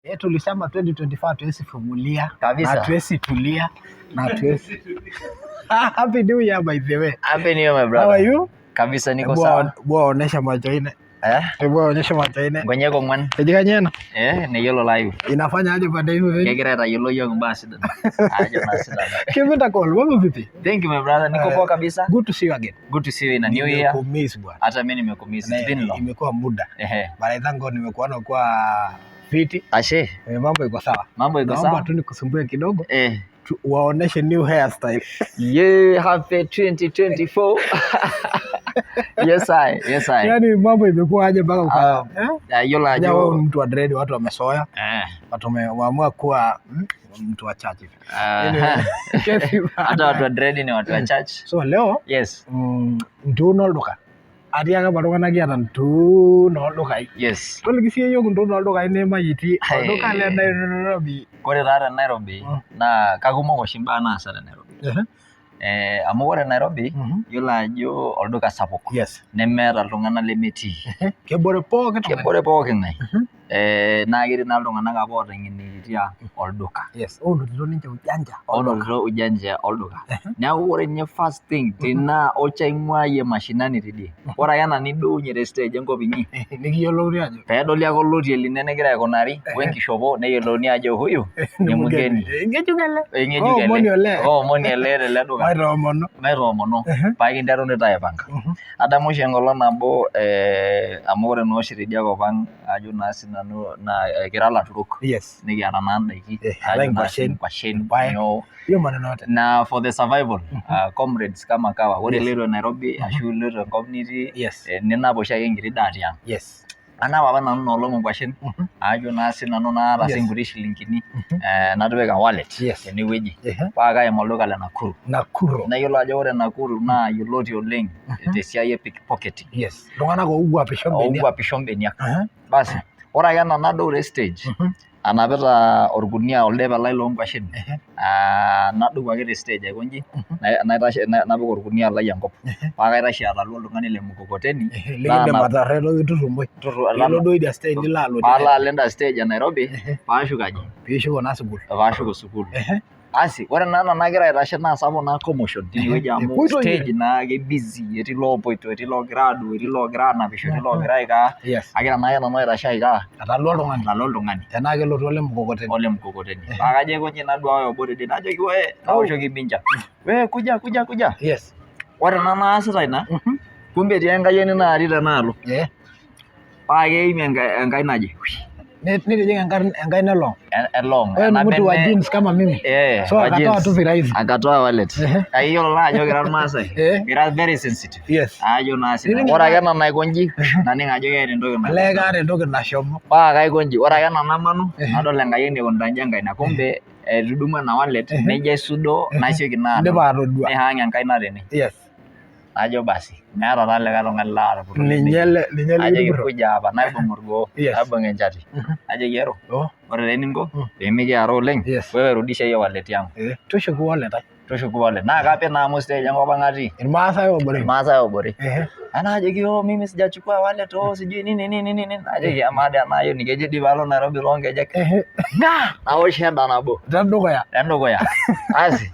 Tulisema 2025 tuwezi fungulia kabisa, na tuwezi tulia na tuwezi Happy New Year by the way. Happy New Year my brother. How are you? Kabisa niko sawa. Bwa onesha macho ine. Bwa onesha macho ine. Ngonyeko ngwan. Ejika nyena. Neyiolo live. Inafanya aje pande hiyo? Kegira tayiolo yong basi. Aje na sida. Kipita call, wewe vipi? Thank you my brother. Niko poa kabisa. Good to see you again. Good to see you in a new year. Nimekumiss bwana. Hata mimi nimekumiss. It's been long. Imekuwa muda. But I thank God nimekuona kwa fiti. Ashe. Mambo iko sawa. Mambo iko sawa. Naomba tu nikusumbue kidogo. Waoneshe new hairstyle. Yeah, happy 2024. Yes I. Yaani mambo imekuwa aje mpaka uka yola jo mtu wa dread watu wamesoea. Watu wameamua kuwa mtu wa church. Hata watu wa dread ni watu wa church. So leo yes. Ntuun Oldukai. Atiaka batungana kiata Ntuun Oldukai. Yes. Tolikisiye yiok Ntuun Oldukai nemayiti Oldukai le Nairobi. Kore taata Nairobi naa kakumok oshi mbaa naasa te Nairobi. Amu ore Nairobi yiolo ajo olduka sapuk. Yes. Nemeeta iltung'anak lemetii. Kebore pooki ng'ae. Naa ketii naa iltung'anak apa ooteng'enikitia olduka. Yes. Onotito ninche ujanja olduka. Neeku ore ninye first thing tina ocha ing'uayie mashinani tidie. Ore ake ena niduunye te stage enkop inyi. Nikiyiolouni ajo. Peedoli ake olotie lino enegira aikunari wenkishopo neyiolouni ajo huyu ni mgeni. Ng'ejuk ele. Omoni ele tele duka. Maitoomono. Paa kinteru nitae aipanga. Adamu oshi enkolong nabo amu ore naa oshi tidia kop ang' ajo naa sinanu naa kira ilaturok. Yes. Nikiata naa ndaiki. Nkwashen. Na for the survival comrades kama kawa. Ore iloito Nairobi ashu iloito enkop nitii. Ninap oshi ake enkiti daa tiang'. Yes. Anap apa nanu inoolong nkwashen ajo naa sinanu naata nkuti shilinkini natipika wallet tenewueji paa kaim olduka le Nakuru. Nayiolo ajo ore Nakuru naa yioloti oleng tesiai e pickpocketing. Yes. Iltung'anak oowuapisho mbeniak. Basi ore ake ena nadou te stage anapita orkunia oldepe lai loonkwashen nadou ake te stage aikonji naitashe napik orkunia lai enkop paa kaitashe atalu oltung'ani le mkokoteni likindim atarreto kitutumboi ilo duo idia stage nilo alo paalo enda stage e Nairobi paashuk aji piishuko naa sukuul paashuko sukuul. Asi ore naa nagira aitashe naa sapuk naa commotion tinewueji amu stage naa ke busy etii loopoito etii loogira aduo etii loogira aanapisho etii loogira aikaa agira naake nanu aitashe aikaa atalu oltung'ani tenaa kelotu ole mkokoteni paa kajo aikonji naduaya obo tidie najoki we naoshoki mincha we kuja. Yes. Ore naa naasita ina kumbe etii enkayioni natii tenaalo paa keimie enkai naje nitijing enkai nelong. Wewe mtu wa jeans kama mimi. So akatoa tu virahisi. Akatoa wallet. Kayiolo naa ajo kira irmaasai. Kira very sensitive. Yes. Ajo naa sina. Ore ake ena naikonji naning ajo keeta entoki nashomo. Olee kaata entoki nashomo. Paa kaikonji. Ore ake ena namanu nadol enkayioni eikunita inji enkaina na kumbe etudumua ena wallet nejo aisudo nasioki naa. Indipa atodua. Nihang enkaina tene. Yes. Ajo basi meeta taa likae tung'ani laata puto. Ninye ajo kuja apa naibung' orgoo naibung' enchati ajoki ero ore taa eninko peemikiara oleng wewe rudisha hiyo wallet yangu. Tushuku wallet naa kape naa amu stage enkop ang' atii irmaasai obore anajoki mimi sijachukua wallet sijui nini ajoki amaade enayioni kejo dii paalo Nairobi toonkejek nawosh heda nabo tendukuya asi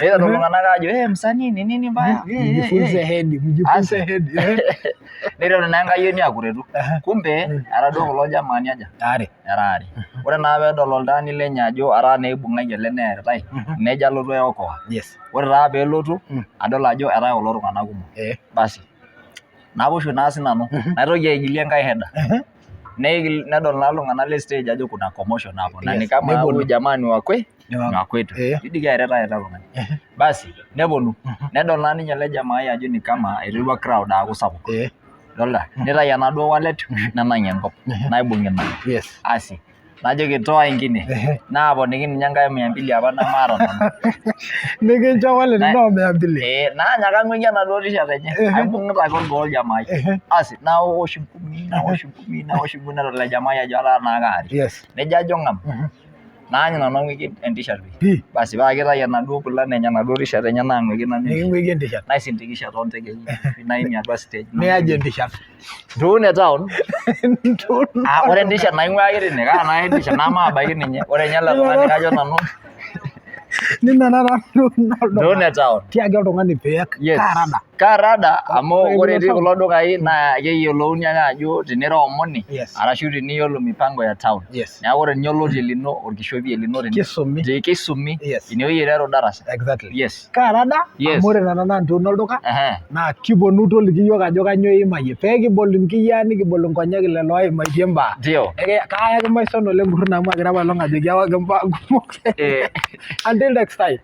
neita iltung'anak ajo msanii nini mbaya mjifunze hedi neiteru naa enkayioni akuretu kumbe era duo kulo jamaani aja era are ore naa peedol oltaani lenye ajo ara naa eibung'aki ele neeritai nejo alotu aiokoa. Ore taa peelotu adol ajo eetae kulo tung'anak kumok basi naposho naa sinanu naitoki aigilie enkae heda nedol naa iltung'anak le stage ajo kuna commotion hapo na ni kama huyu jamani wa kwetu idiki aireta ele tung'ani basi neponu nedol naa ninye ele jamaa ajo ni kama eiterua crowd aaku sapuk dolta nitai enaduo wallet nenang'ie enkop naibung' ina asi najoki toa ingine naaponiki ninye enkae 200 apa namaata nanu nikincho wallet ino 200 naanyaka ang'uiki enaduo t-shirt enye aibung'ita ake orgoo oljamai asi nawosh nkumi nedol ele jamai ajo ataa naa kaari nejo ajo ng'am naanyu nanu en-t-shirt pi basi paa kitayu enaduo pulan enye enaduo t-shirt enye naang'uiki nanu niking'uiki en-t-shirt naisindikisha toontekei naimie atua stage niaje en-t-shirt Ntuun town ore en-t-shirt naing'uaki tine kaa naa en-t-shirt namaabaiki ninye ore ninye ele tung'ani kajo nanu ninenara Ntuun town tiaki oltung'ani peek kaarada amu ore etii kulo dukai naa keyiolouni ake ajo tenira omoni arashu teniyiolo mipango ya town neeku ore ninye oloti lino orkishopie lino kisumi inewueji iteru darasa kaarada amu ore nena naa Ntuun olduka naa kiponu toliki iyiok ajo kanyioo iimayie pee kibol inkiyiaa nikibol inkonyek lelo oimaitie imbaa kaayaki maison oleng kurruna amu agira apailong ajoki awaki imbaa kumok until next time